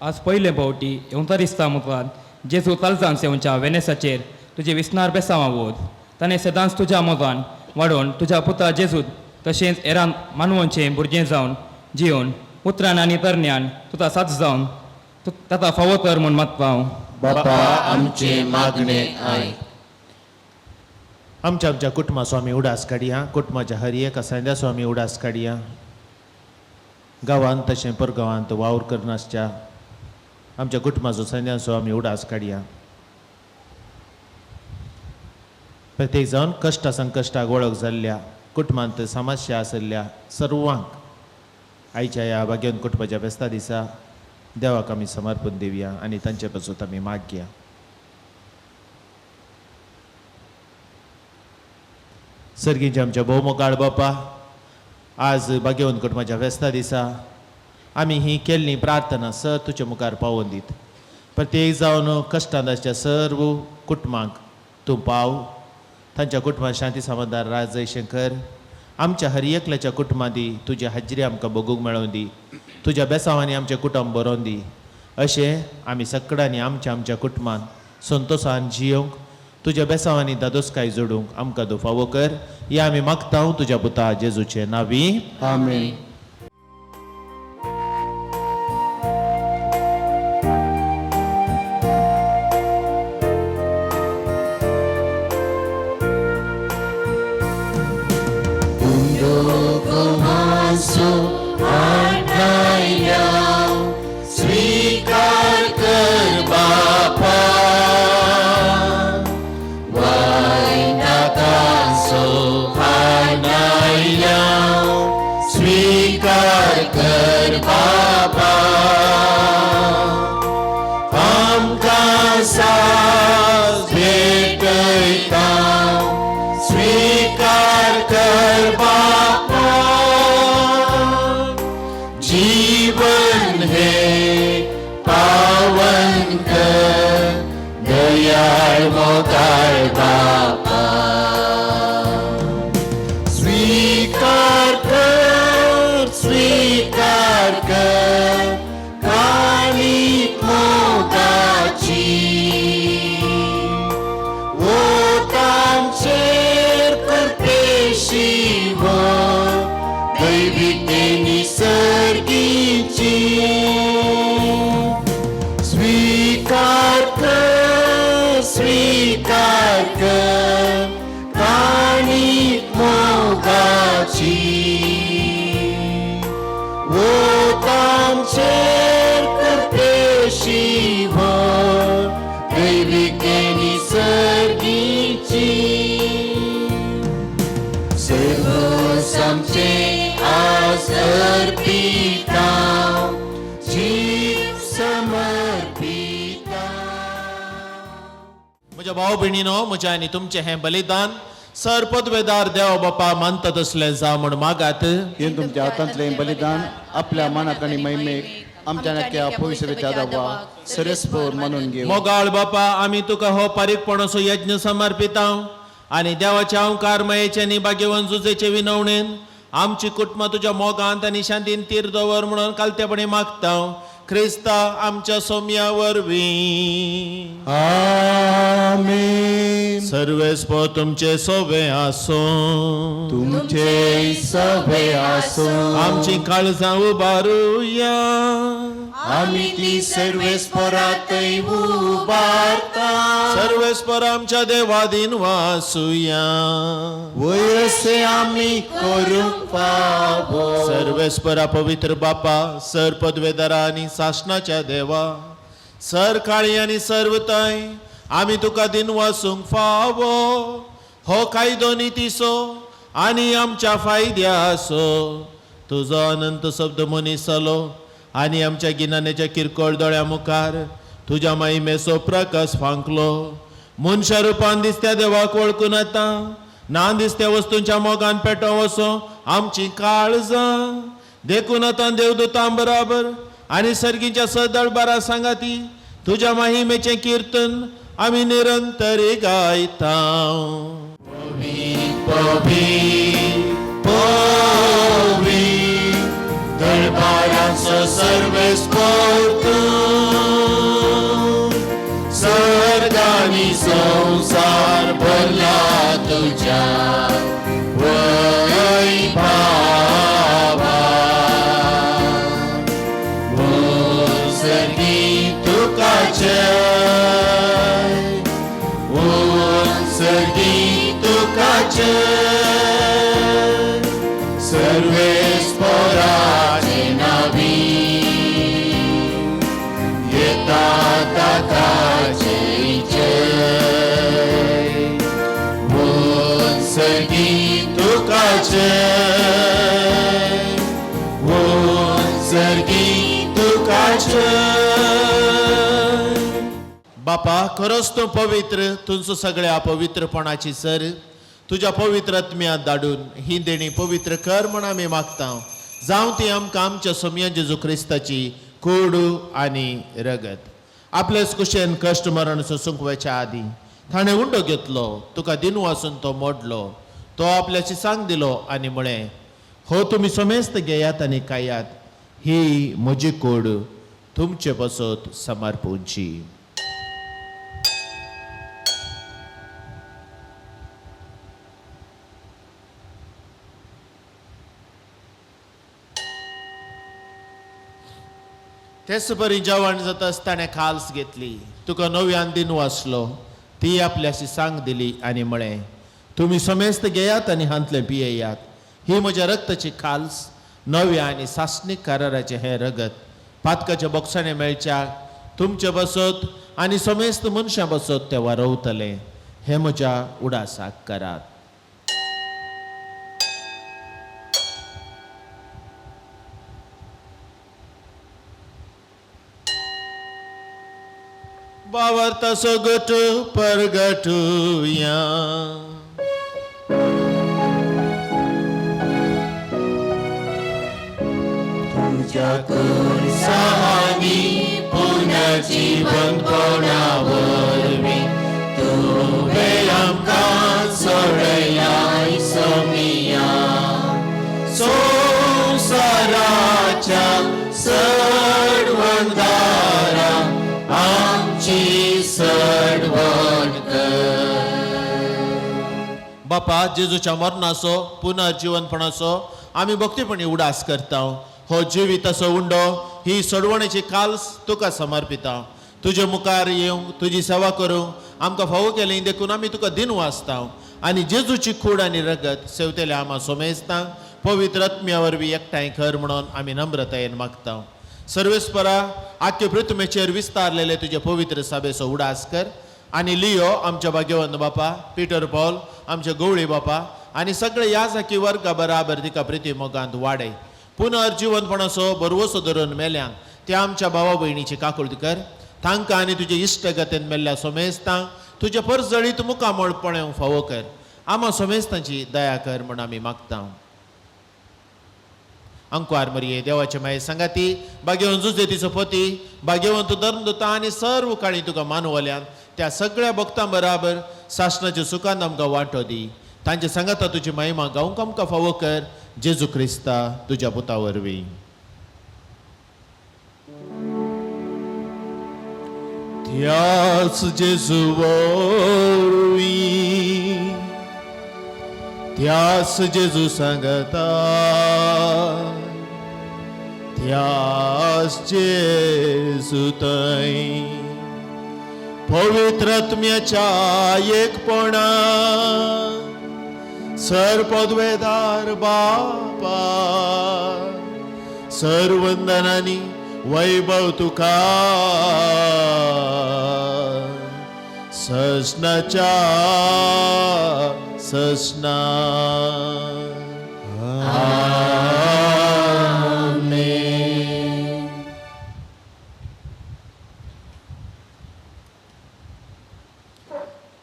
Speaker 14: आज पयले फावटी येवतारिस्ता मुखार जेजू कालजान सेवच्या वेनेसाचेर तुजे विस्नार बेसांवां वोद ताणें सदांच तुज्या मोगान वाडोवन तुज्या पुता जेजूत तशेंच हेरां मानवांचें भुरगें जावन जियोन उतरान आनी तरण्यान तुका साथ जावन ताका फावो कर म्हूण मागता
Speaker 3: बापा आमचे मागणे आयक आमच्या कुटुंबा स्वामी उडास काडया कुटुंबाच्या हर एका सांद्या स्वामी उडास काडया गांवांत तशें परगांवांत वावर करनासच्या आमच्या कुटुंबाचो संद्या स्वामी उडास काडया प्रत्येक जावन कश्टा संकश्टाक वळख जाल्ल्या कुटुंबांत समस्या आसल्या सर्वांक आयच्या ह्या भाग्यवंत कुटुंबाच्या बेस्ता दिसा देवाक आमी समर्पण दिवया आनी तांचे पासून आमी मागया सर्गींचे आमच्या भोवमोगाळ बापा, आज भाग्यवंत कुटुंबाच्या फेस्ता दिसा आमी ही केल्ली प्रार्थना सर तुजे मुखार पावोवन दीत. प्रत्येक जावन कश्टांत आसच्या सर्व कुटुंबांक तूं पाव, तांच्या कुटुंबात शांती समाधान राज जयशंकर. आमच्या हर एकल्याच्या कुटुंबां दी तुजी हाजिरी आमकां बगूंक मेळोवन दी, तुज्या बेसांवांनी आमचें कुटुंब बरोवन दी. अशें आमी सगळ्यांनी आमच्या कुटुंबांत संतोशान जियोंक, तुज्या बेसांवांनी दादोसकाय जोडूंक आमकां तूं फावो कर. हे आमी मागता तुज्या पुता जेजूचे नांवी.
Speaker 10: आमेन.
Speaker 2: स्वीकार कर बापा, वायनाकासो हानाया. स्वीकार कर बापा, आमकां साथ भेटयता. स्वीकार कर बापा, जीवन है पावन कर, दयाळ मोगाळ बापा. स्वीकार कर, स्वीकार कर काळीक मोगाची. ओतांचेर करपेशी हो दैविकतेनी सर्गीची. स्वीकार कर, स्वीकार कर काळीक मोगाची. ओतांचेर करपेशी हो दैविकतेनी सर्गीची. सर्व आमचे आज अर्पिता, जीव समर्पिता.
Speaker 3: म्हज्या भाव भयणीनो, म्हजें आनी तुमचें हें बलिदान सर पदवेदार देव बापा मानता तसलें जा म्हण मागात.
Speaker 15: हे तुमच्या हातांतलें बलिदान आपल्या मनाक आनी महिमेक आमच्या नक्या पवित्रतेच्या दावा सरस्पोर म्हणून घेऊ.
Speaker 3: मोगाळ बापा, आमी तुका हो पारीकपणाचो यज्ञ समर्पिता आनी देवाच्या ओंकारमयेचे नी भाग्यवंत जुजेचे विनवणेन आमची कुटुंबां तुज्या मोगांत आनी शांतीन तीर दवर म्हणून कालतेपणी मागता. क्रिस्ता आमच्या सौम्या वरवीं.
Speaker 15: आमेन.
Speaker 3: सर्वेस्पो तुमचे सोबे आसो,
Speaker 15: तुमचे सभे आसो.
Speaker 3: आमची काळजां उबारुया,
Speaker 15: आमी ती सर्वेस्परातय उबारता.
Speaker 3: सर्वेस्पर आमच्या देवादीन वासुया.
Speaker 15: वयसे आमी करूंक पावो.
Speaker 3: सर्वेस्परा पवित्र बापा, सर पदवेदारा आनी शासनाच्या देवा, सर काळी आनी सर्वताय आमी तुका दिन वासूंक फावो. हो कायदो नितीसो आनी आमच्या फायद्यासो. तुजो अनंत शब्द मनीस जालो आनी आमच्या गिन्यानाच्या किरकोळ दोळ्या मुखार तुज्या महिमेचो प्रकाश फांकलो. मनशा रुपान दिसत्या देवाक वळखून येता, ना दिसत्या वस्तूंच्या मोगान पेटो वसो आमची काळजां. देखून आतां देवदूतां बराबर आनी सर्गीच्या सदळबारा सांगाती तुज्या महिमेचें कीर्तन आमी निरंतरी गायता.
Speaker 2: दरबाराचो सर्वेस्पोर तूं. सर्गानी संसार भरला तुज्या वैभवा. सर्गी तुका जय, सर्गी तुका जय. सर्वेस्पराचे नावी येता ताकाचे जय. सर्गी तुका जय, सर्गी तुका जय.
Speaker 3: बापा, खरोच तूं पवित्र, तुमचो सगळ्या पवित्रपणाची सर तुझ्या पवित्र आत्म्यांत धाडून ही देणी पवित्र कर म्हण आमी मागता जावं ती आमकां आमच्या सोम्या जेजू क्रिस्ताची कूड आनी रगत. आपलेच कुशेन कश्ट मरण सोसूंक वच्या आदी ताणें उंडो घेतलो, तुका दिन वासून तो मोडलो, तो आपल्याची सांग दिलो आनी म्हळें, हो तुमी सोमेस्त घेयात आनी खायात, ही म्हजी कूड तुमचे पासत समर्पूंची. तेच बरी जेवण जाता ताणें खाल्स घेतली, तुका नव्यान दिन वाचलो, ती आपल्याशी सांग दिली आनी म्हळें, तुमी समेस्त घेयात आनी हांतले पियेयात, ही म्हज्या रक्ताची खाल्स, नव्या आनी सासणीक कराराचें हें रगत, पातकाच्या बॉक्सांनी मेळच्याक तुमचे बसत आनी समेस्त मनशां बसत ते वारवतले, हें म्हज्या उडासाक करात. बावर्ता सोगट परगटुया
Speaker 2: तुझ्या कुरसानी पुनर्जीवनपणावरवी तुवे आमकां सोडयाय सोमिया संवसाराच्या सडवणदारा आमची सडवण कर.
Speaker 3: बापा जेजूच्या मरणाचो पुनर्जीवनपणाचो आमी भक्तीपणी उडास करता. हो जिवीत असो उंडो ही सोडवणेची काल्स तुका समर्पिता. तुजे मुखार येवंक तुजी सेवा करूंक आमकां फावो केलें देखून आमी तुका दिन वाचता आनी जेजूची कूड आनी रगत सेवतेले आमा सोमेस्तांक पवित्र आत्म्या वरवीं एकठांय कर म्हणून आमी नम्रतायेन मागता. सर्वेस्परा आख्खे पृथ्वीचेर विस्तारलेले तुजे पवित्र सभेचो उडास कर आनी लियो आमच्या भाग्यवंत बापा, पिटर पॉल आमचे गवळी बापा आनी सगळे याजकी वर्गा बराबर तिका प्रिती मोगांत वाडय. पुनर्जीवनपणाचो बरवसो धरून मेल्यांक त्या आमच्या भावा भयणीची काकुळट कर. तांकां आनी तुजे इश्टगतेन मेल्ल्या सोमेस्तांक तुजे परजळीत मुखामळपणे फावो कर. आमा सोमेस्तांची दया कर म्हूण आमी मागता. अंकुआर मरिये देवाचे माये संगाती भाग्यवंत जुजेतीचो पती भाग्यवंत धर्मदूता आनी सर्व काळी तुका मानवल्यान त्या सगळ्या भक्तां बराबर सासणाच्या सुखांत आमकां वांटो दी. तांचे सांगाता तुजी महिमा गावंक आमकां फावो कर. जेजू क्रिस्ता तुज्या पुता वरवीं. त्याच जेजू वरवीं त्याच जेजू सांगता त्याच जेजू थंय पवित्र आत्म्याच्या एकपणा सर्वपदवेदार बापा सर्वंदनानी वैभव तुका ससनाच्या ससना आमेन.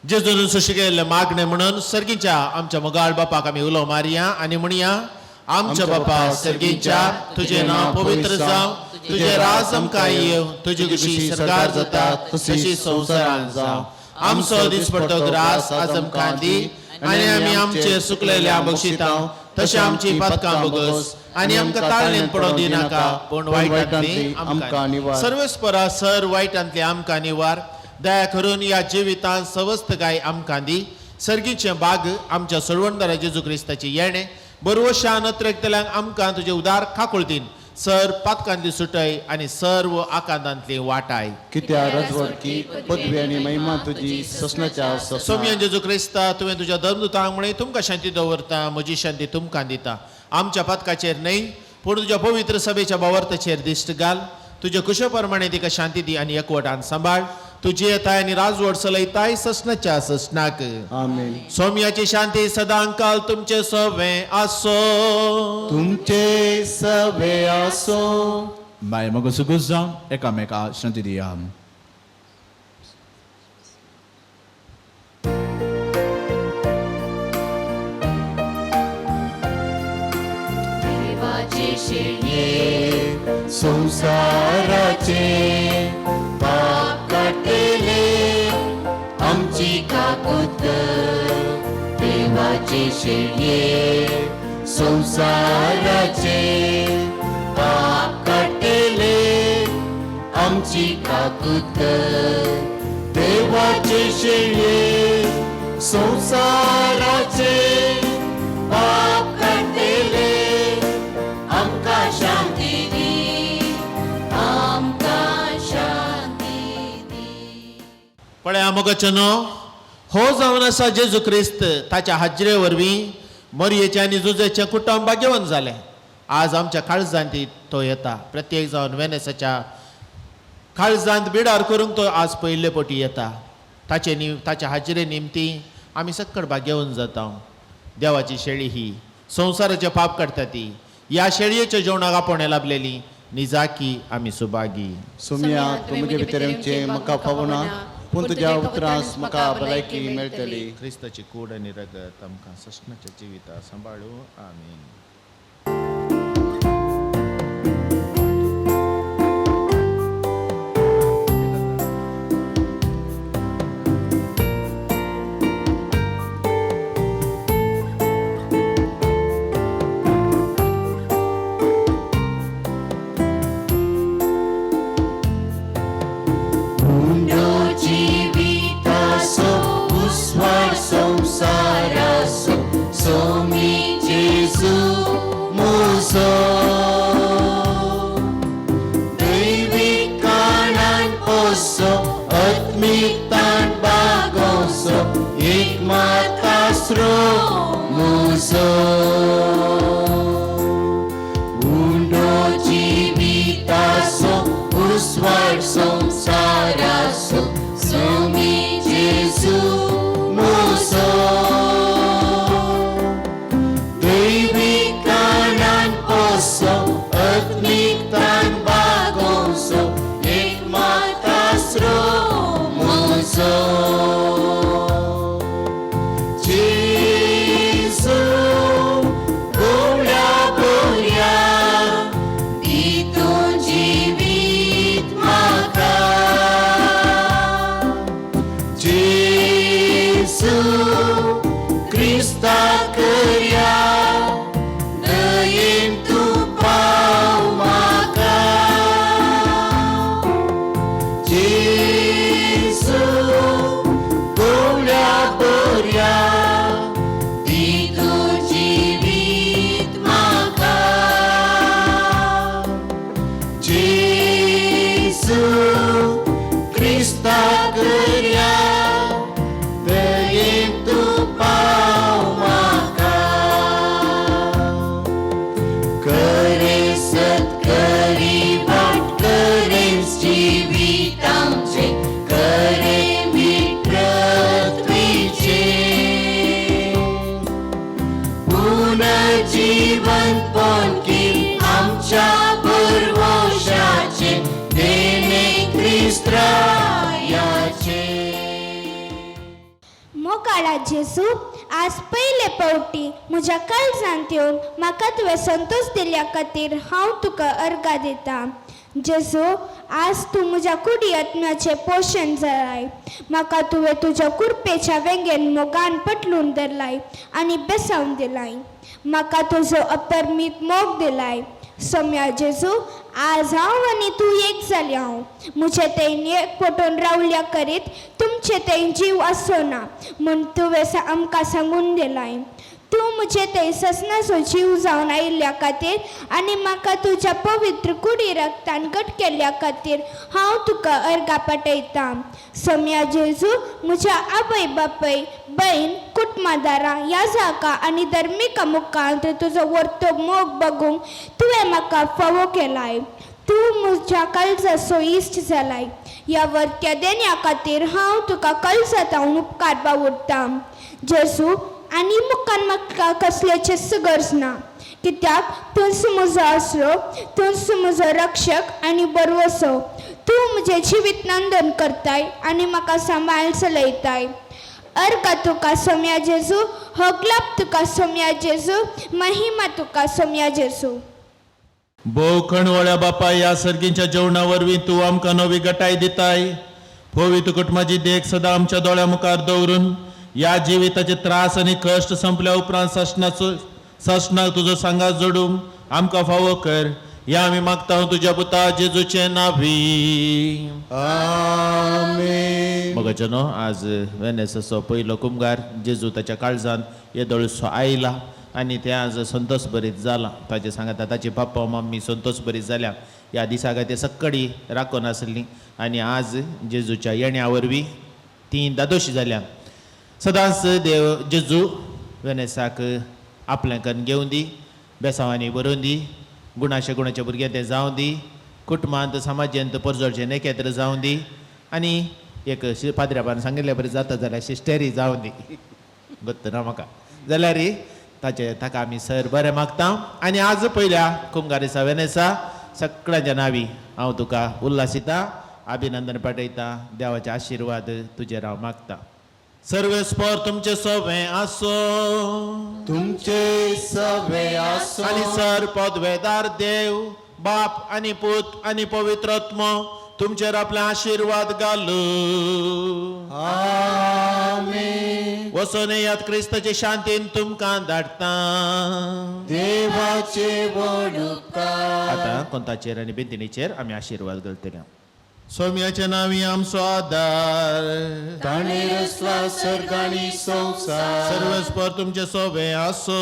Speaker 3: जेजून सुशिकेल्ले मागणे म्हणून सर्गीच्या आमच्या मोगाळ बापाक आमी उलो मारया आनी म्हणया, आमच्या बापा सर्गीच्या तुझे नाव पवित्र जावं, तुझे राज आमकां येव, तुजी कुशी सरकार जाता तशी संवसारांत जावं. आमचो दिसपडटो ग्रास आज आमकां दी आनी आमी आमचे सुकलेल्या बक्षिता तशें आमची पातकां बोगस आनी आमकां ताळणेन पडोवंक दिनाका पूण वायटांतली आमकां निवार. सर्वेस्परा सर वायटांतली आमकां निवार. दया करून या जिवितांत सवस्त गाय आमकां दी. सर्गीचे बाग आमच्या सोडवणदारा जेजू क्रिस्ताची येणे बरवशा नत्रेकतल्यांक आमकां तुजे उदार खाकुळतीन सर पातकांतली सुटय आनी सर्व आकांतांतली वाटाय.
Speaker 15: कित्या रजवट की पदवी आनी महिमा तुजी ससनाच्या
Speaker 3: सोम्या जेजू क्रिस्ता तुवें तुज्या धर्मदूतांक म्हणे तुमकां शांती दवरता, म्हजी शांती तुमकां दिता. आमच्या पातकाचेर न्हय पूण तुज्या पवित्र सभेच्या बावर्ताचेर दिश्ट घाल. तुज्या कुशे प्रमाणे तिका शांती दी आनी एकवटान सांबाळ. तुजी येताय आनी राजवट चलयताय ससनाच्या ससनाक.
Speaker 15: आमेन.
Speaker 3: सोम्याची शांती सदांकाल तुमचे सवे आसो.
Speaker 15: तुमचे सवे आसो.
Speaker 8: माय मग सुगूस जावन एकामेका शांती दिया.
Speaker 2: देवाचे शेळये संसाराचे पाप काटेले आमची काकूत देवाचे शेळये संसाराचे पाप काटेले आमची काकूत देवाचे शेळये संसाराचे पाप काटेले आमका शांती दी आमका शांती दी.
Speaker 3: पळय आमोगाचनो हो जावन आसा जेजू क्रिस्त ताच्या हाजरे वरवीं मरयेचे आनी जुजेचे कुटुंब भाग्यवान जालें. आज आमच्या काळजांत तो येता. प्रत्येक जावन वेनेसाच्या काळजांत बिडार करूंक तो आज पयले पोटी येता. ताच्या हाजरे निमती आमी सक्कड भाग्यवान जाता. देवाची शेळी ही संवसाराचे पाप काडटा ती. ह्या शेळयेच्या जेवणाक आपण लाभलेली निजाकी आमी सुभागी.
Speaker 15: सोम्या तूं म्हजे भितर येवचें म्हाका फावना पूण तुज्या उतरांस म्हाका भलायकी मेळटली.
Speaker 3: क्रिस्ताची कूड आनी रगत आमकां ससनाच्या जिविता सांबाळूं. आमीन.
Speaker 2: संसारासो सोमी जेजू मोसो दैवीक कानान पोसो आत्मिकतान बागोसो एक मातास्रो मोसो उंडो जिवितासो उस्वार संसारासो सोमी जेजू मोसो दैवीक कानान पोसो आत्मिकतान बागोसो एक मातास्रो मोसो जेजू गोळ्या बोऱ्या दितून जिवीत म्हाका क्रिस्ता करया दयेन तूं पाव म्हाका जेजू गोळ्या बोऱ्या दितून जिवीत म्हाका जेजू क्रिस्ता करया जीवन पोनकी आमच्या पूर्वजाचे देणे ख्रिस्त रायाचे.
Speaker 5: मोगाळा जेजू आज पयले पावटी म्हज्या काळजांत येवन म्हाका तुवें संतोष दिल्या खातीर हांव तुका अर्घा दिता. जेजू आज तूं म्हज्या कुडी आत्म्याचें पोशण जालाय. म्हाका तुवें तुज्या कुरपेच्या वेंगेन मोगान पटलून धरलाय आनी बेसावन दिलाय. म्हाका तुजो अपरमीत मोग दिलाय. सम्या जेजू आज हांव आनी तूं एक जाली. हांव म्हजे थंय एक पटोवन रावल्या करीत तुमचे थंय जीव आसना म्हूण तुवें आमकां सांगून दिलाय. तूं म्हजे थंय ससनाचो जीव जावन आयिल्ल्या खातीर आनी म्हाका तुज्या पवित्र कुडी रक्तान घट केल्ल्या खातीर हांव तुका अर्घा पाठयतां. सम्या जेजू म्हज्या आवय बापय बहीण कुटुंबादारां ह्या जागा आनी धर्मिका मुखांत तुजो वर्तो मोग बगूंक तुवें म्हाका फावो केलाय. तूं म्हज्या काळजाचो इश्ट जालाय. ह्या वर्त्या देण्या खातीर हांव तुका काळजांत हांव उपकार बावुरतां. जेजू आनी मुखान म्हाका कसल्याचे गरज ना, कित्याक तूंच म्हजो आसरो, तूंच म्हजो रक्षक आनी बरवसो. तूं म्हजें जिवीत नंदन करताय आनी म्हाका सांबाळ चलयताय. अर्घ तुका सोम्या जेजू, होगलाप तुका सोम्या जेजू, महिमा तुका सोम्या जेजू.
Speaker 3: भोव खणवळ्या बापा या सर्गींच्या जेवणा वरवीं तूं आमकां नवी गटाय दिताय पवित्र कुटुंबाची देख सदां आमच्या दोळ्या मुखार दवरून या जिविताचे त्रास आनी कश्ट संपल्या उपरांत सशनाक तुजो सांगात जोडूंक आमकां फावो कर या आमी मागता तुज्या पुता जेजूचे नावी
Speaker 15: आमेन.
Speaker 3: मगचनो आज वेनेसाचो पयलो कुमगार जेजू ताच्या काळजांत येदोळसो आयला आनी ते आज संतोष भरीत जाला ताचे सांगता ताचे पाप्पा मम्मी संतोष भरीत जाल्या ह्या दिसा ते सक्कडी राखून आसली आनी आज जेजूच्या येण्या वरवीं ती दादोशी जाल्या सदांच देव जेजू वेनेसाक आपल्याकन घेवन दी बेसांवांनी बरोवन दी गुणाचे भुरगे ते जावं दी कुटुंबांत समाजांत परजोडचे नेकेत्र जावं दी आनी एक पाद्र्यापान सांगिल्ल्या बरें जाता जाल्यार शिस्टेरी जावं दी गोत्त ना म्हाका जाल्यार ताका आमी सर बरें मागता आनी आज पयल्या कुमगारेसा वेनेसा सगळ्यांच्या नांवी हांव तुका उल्हासिता अभिनंदन पाठयता देवाचे आशिर्वाद तुजेर हांव मागता सर्वेस्पर तुमचे सवे आसो
Speaker 15: तुमचे सवे आसो
Speaker 3: आनी सर पदवेदार देव बाप आनी पूत आनी पवित्रत्म तुमचेर आपले आशिर्वाद घालू
Speaker 15: आमेन.
Speaker 3: वचून येयात क्रिस्ताचे शांतीन तुमकां धाडटा
Speaker 15: देवाचे व्हड उपकार.
Speaker 3: आतां कोंताचेर आनी बिंतिणीचेर आमी आशिर्वाद घालतले सोम्याच्या नांवी आमचो आदार
Speaker 15: ताणें रचला सर्ग आनी संवसार
Speaker 3: सर्वेस्पर तुमचे सवे आसो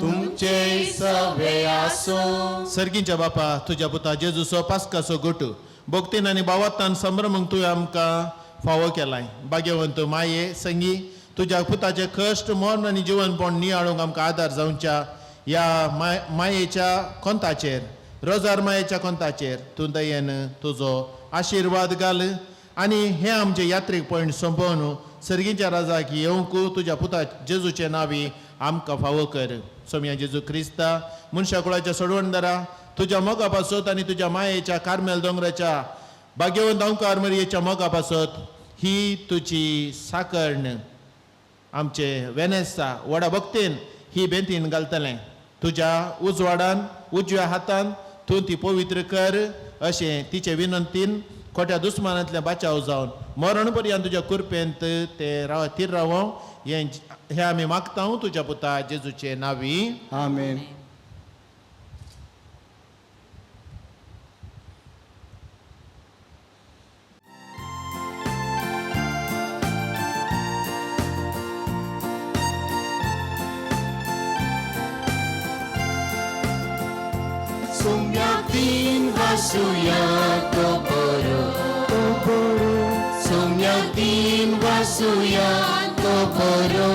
Speaker 15: तुमचे सवे आसो
Speaker 3: सर्गींच्या बापा तुज्या पुता जेजूचो पास्काचो गोटू भोगतीन आनी भावार्थान संभ्रमक तुवें आमकां फावो केलाय भाग्यवंत माये संगी तुज्या पुताचे कश्ट मरण आनी जिवनपण नियाळूंक आमकां आदार जावच्या ह्या मायेच्या कोंताचेर रोजार मायेच्या कोंताचेर तूं दयेन तुजो आशिर्वाद घाल आनी हे आमचे यात्रेक पॉयंट संपोवन सर्गींच्या राजाक येवंक तुज्या पुता जेजूचे नांवी आमकां फावो कर सोम्या जेजू क्रिस्ता मनशा कुळाच्या सोडवणदारा तुज्या मोगा पासत आनी तुज्या मायेच्या कार्मेल दोंगराच्या भाग्यवंत ओंकार मरयेच्या मोगा पासत ही तुजी साकर्ण आमचे वेनेसा व्हडा भक्तीन ही बेंतीन घालतलें तुज्या उजवाडान उजव्या हातान तूं ती पवित्र कर अशें तिचे विनंतीन खोट्या दुस्मानांतल्या बाचाव जावन मरण पर्यंत तुज्या कुरपेंत ते तीर रावो हे आमी मागता तुज्या पुता जेजूचे नांवी
Speaker 15: आमेन.
Speaker 2: सोम्याक दिन वासुया तो बरो सोम्याक दिन वासुया तो बरो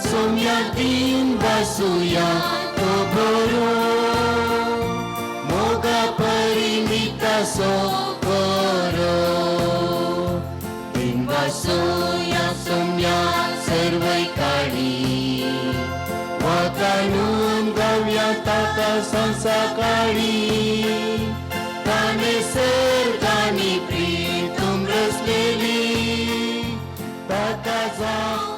Speaker 2: सोम्याक दिन वासुया तो बरो मोगा परिमिता सो बरो दिन वासुया सोम्या सर्वै काळी वातानून गावया ताका संसाकाळी ताने सर्गानी प्रीतूम रचलेली ताका जावं